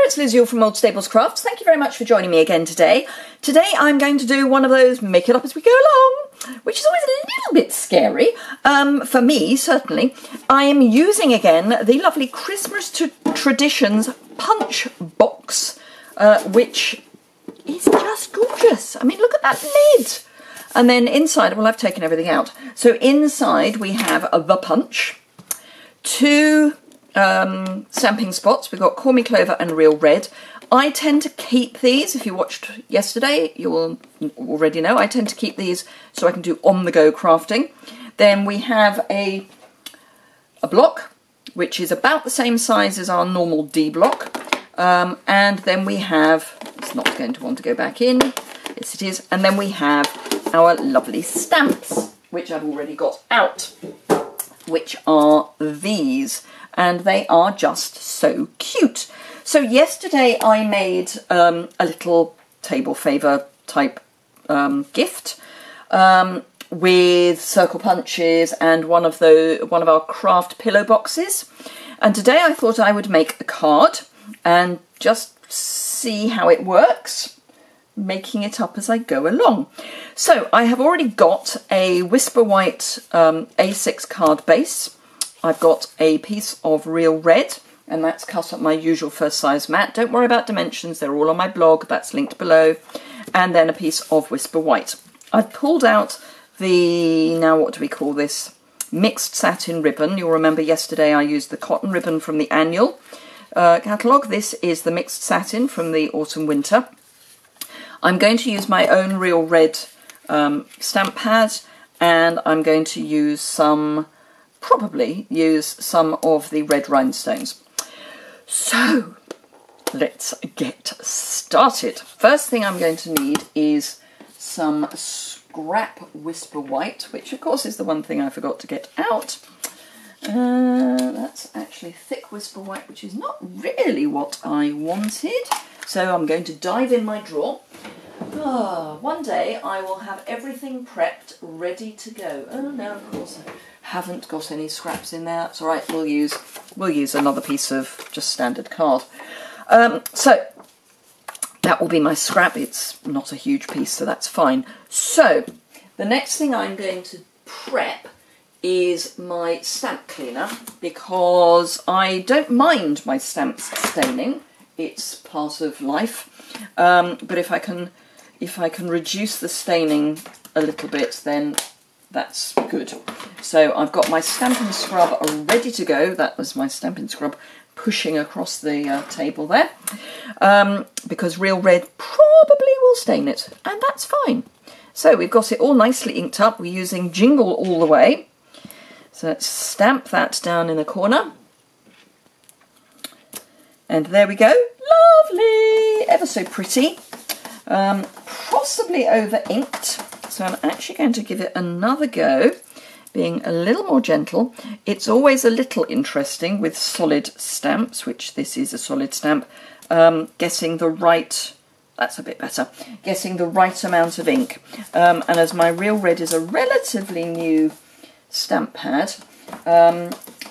it's Liz Yuille from Old Stables Crafts. Thank you very much for joining me again today. Today I'm going to do one of those make it up as we go along, which is always a little bit scary, for me certainly. I am using again the lovely Christmas Traditions punch box, which is just gorgeous. I mean, look at that lid. And then inside, well, I've taken everything out. So inside we have the punch, two stamping spots. We've got Call Me Clover and Real Red. I tend to keep these, if you watched yesterday, you will already know, I tend to keep these so I can do on-the-go crafting. Then we have a block, which is about the same size as our normal D block. And then we have, it's not going to want to go back in, yes it is, and then we have our lovely stamps, which I've already got out, which are these. And they are just so cute. So yesterday I made a little table favour type gift with circle punches and one of our craft pillow boxes. And today I thought I would make a card and just see how it works, making it up as I go along. So I have already got a Whisper White A6 card base. I've got a piece of Real Red, and that's cut up my usual first size mat. Don't worry about dimensions, they're all on my blog, that's linked below. And then a piece of Whisper White. I've pulled out the, now what do we call this, mixed satin ribbon. You'll remember yesterday I used the cotton ribbon from the annual catalogue. This is the mixed satin from the autumn winter. I'm going to use my own Real Red stamp pad, and I'm going to use probably use some of the red rhinestones. So let's get started. First thing I'm going to need is some scrap Whisper White, which of course is the one thing I forgot to get out. That's actually thick Whisper White, which is not really what I wanted. So I'm going to dive in my drawer. One day I will have everything prepped, ready to go. Oh no, of course I haven't got any scraps in there. That's all right. We'll use another piece of just standard card. So that will be my scrap. It's not a huge piece, so that's fine. So the next thing I'm going to prep is my stamp cleaner, because I don't mind my stamps staining. It's part of life. But if I can reduce the staining a little bit, then that's good. So I've got my stamping scrub ready to go. That was my stamping scrub pushing across the table there, because Real Red probably will stain it, and that's fine. So we've got it all nicely inked up. We're using Jingle All the Way. So let's stamp that down in the corner. And there we go. Lovely! Ever so pretty. Possibly over inked. So I'm actually going to give it another go, being a little more gentle. It's always a little interesting with solid stamps, which this is a solid stamp, getting the right, that's a bit better, getting the right amount of ink. And as my Real Red is a relatively new stamp pad,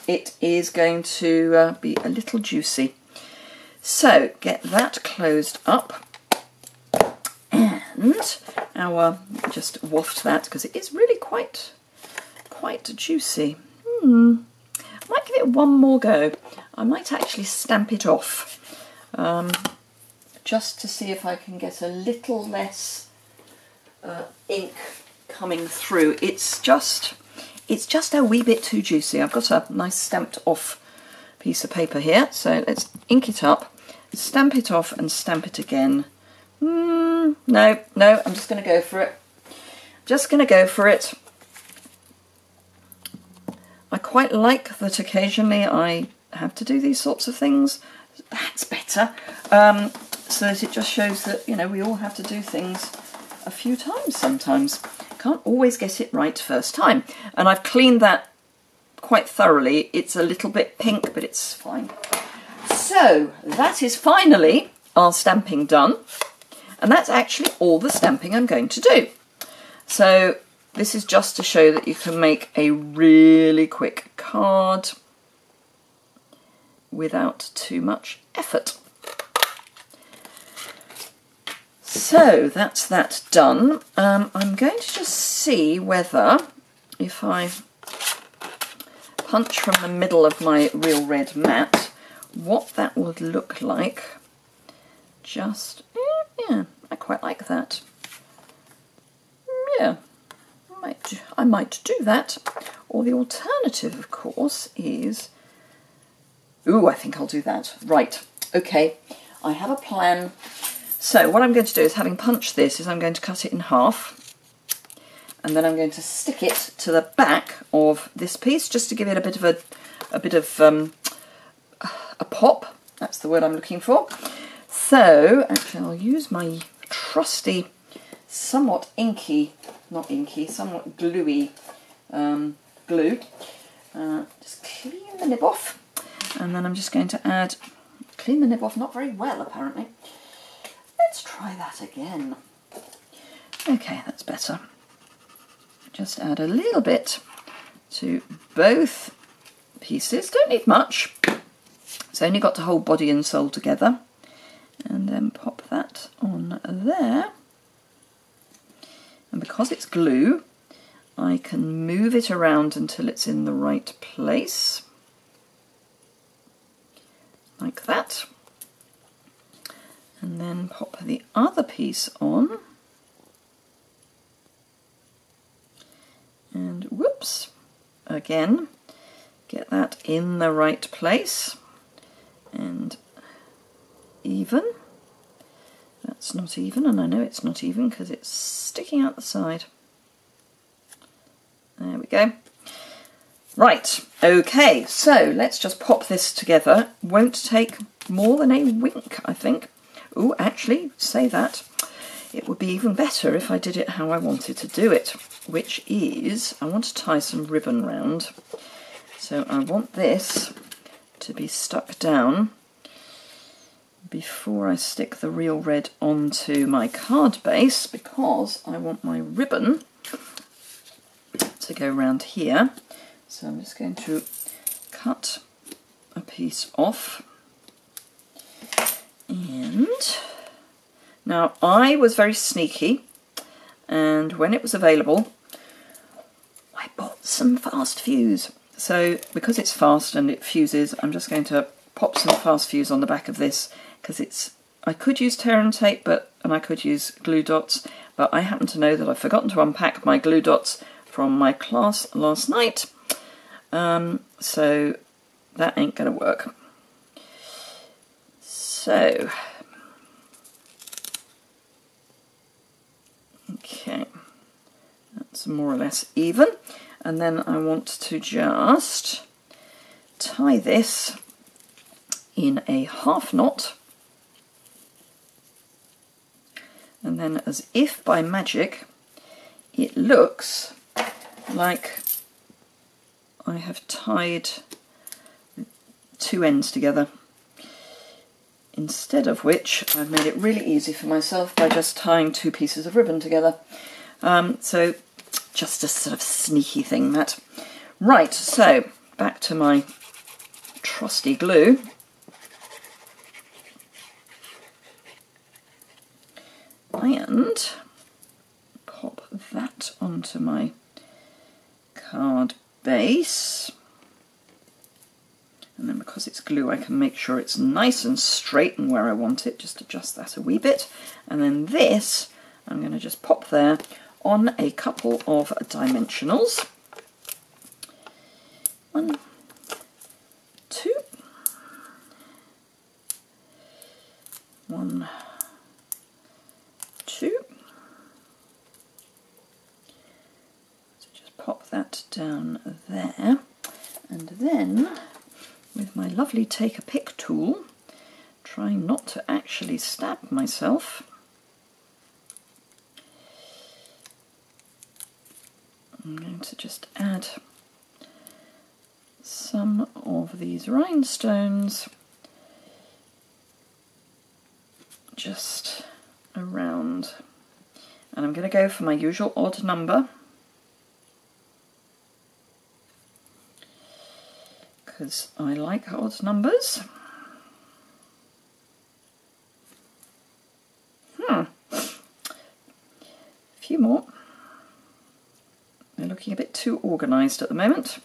it is going to be a little juicy. So get that closed up. And just waft that, because it is really quite juicy. I might give it one more go. I might actually stamp it off, just to see if I can get a little less ink coming through. It's just a wee bit too juicy. I've got a nice stamped off piece of paper here, so let's ink it up, stamp it off and stamp it again. No, I'm just going to go for it. Just going to go for it. I quite like that occasionally I have to do these sorts of things. That's better. So that it just shows that, you know, we all have to do things a few times sometimes. Can't always get it right first time. And I've cleaned that quite thoroughly. It's a little bit pink, but it's fine. So that is finally our stamping done. And that's actually all the stamping I'm going to do. So this is just to show that you can make a really quick card without too much effort. So that's that done. I'm going to just see whether, if I punch from the middle of my real red mat, what that would look like. Just, yeah, I quite like that. Yeah, I might do that. Or the alternative, of course, is... Ooh, I think I'll do that. Right, okay, I have a plan. So what I'm going to do is, having punched this, is I'm going to cut it in half, and then I'm going to stick it to the back of this piece, just to give it a bit of a pop. That's the word I'm looking for. So actually, I'll use my trusty, somewhat somewhat gluey glue. Just clean the nib off, and then I'm just going to add. Clean the nib off not very well, apparently. Let's try that again. Okay, that's better. Just add a little bit to both pieces. Don't need much. It's only got to hold body and soul together. And then pop that on there. And because it's glue, I can move it around until it's in the right place. Like that. And then pop the other piece on. And whoops, again, get that in the right place. And even. That's not even, and I know it's not even because it's sticking out the side. There we go. Right, okay, so let's just pop this together. Won't take more than a wink, I think. Oh, actually, say that. It would be even better if I did it how I wanted to do it, which is, I want to tie some ribbon round. So I want this to be stuck down before I stick the real red onto my card base, because I want my ribbon to go around here. So I'm just going to cut a piece off. And now I was very sneaky, and when it was available I bought some fast fuse. So because it's fast and it fuses, I'm just going to pop some fast fuse on the back of this, because I could use tear and tape, and I could use glue dots, but I happen to know that I've forgotten to unpack my glue dots from my class last night, so that ain't gonna work. So, okay, that's more or less even, and then I want to just tie this in a half knot, and then as if by magic it looks like I have tied two ends together, instead of which I've made it really easy for myself by just tying two pieces of ribbon together. So just a sort of sneaky thing, that. Right, so back to my trusty glue. And pop that onto my card base, and then because it's glue I can make sure it's nice and straight and where I want it, just adjust that a wee bit, and then this I'm going to just pop there on a couple of dimensionals. 1, 2, 1, 2. So just pop that down there, and then with my lovely take a pick tool, trying not to actually stab myself, I'm going to just add some of these rhinestones just around, and I'm going to go for my usual odd number, because I like odd numbers. few more. They're looking a bit too organised at the moment.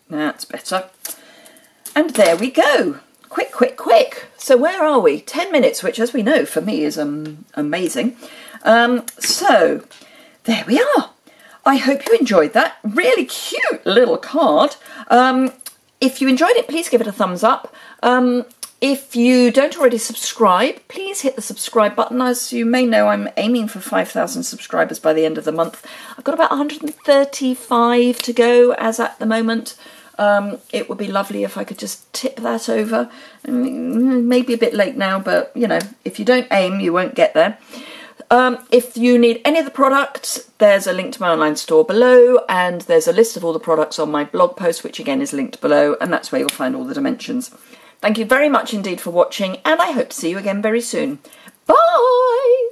That's better. And there we go. Quick, quick, quick. So where are we? 10 minutes, which as we know for me is amazing. So there we are. I hope you enjoyed that. Really cute little card. If you enjoyed it, please give it a thumbs up. If you don't already subscribe, please hit the subscribe button. As you may know, I'm aiming for 5,000 subscribers by the end of the month. I've got about 135 to go as at the moment. It would be lovely if I could just tip that over. Maybe a bit late now, but you know, if you don't aim, you won't get there. If you need any of the products, there's a link to my online store below, and there's a list of all the products on my blog post, which again is linked below, and that's where you'll find all the dimensions. Thank you very much indeed for watching, and I hope to see you again very soon. Bye!